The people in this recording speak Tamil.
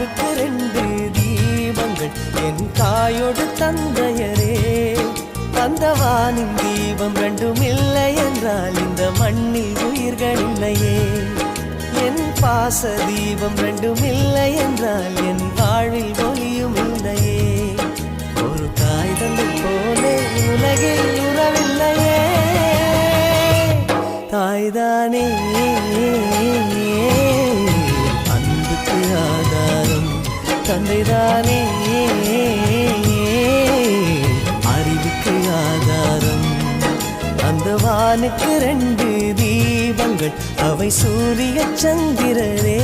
அன்புக்கு ரெண்டு தீபங்கள் என் தாயோடு தந்தையரே. தந்தவானின் தீபம் ரெண்டும் இல்லை என்றால் இந்த மண்ணில் உயிர்கள் இல்லையே. என் பாச தீபம் ரெண்டும் இல்லை என்றால் என் வாழ்வில் ஒளியும் இல்லையே. ஒரு தாய் தந்தை போலே உலகில் உறவில்லையே. தாய்தானே அன்புக்கு ஆதாரம், தந்தைதானே அறிவுக்கு ஆதாரம். அந்த வானுக்கு ரெண்டு தீபங்கள் அவை சூரிய சந்திரரே.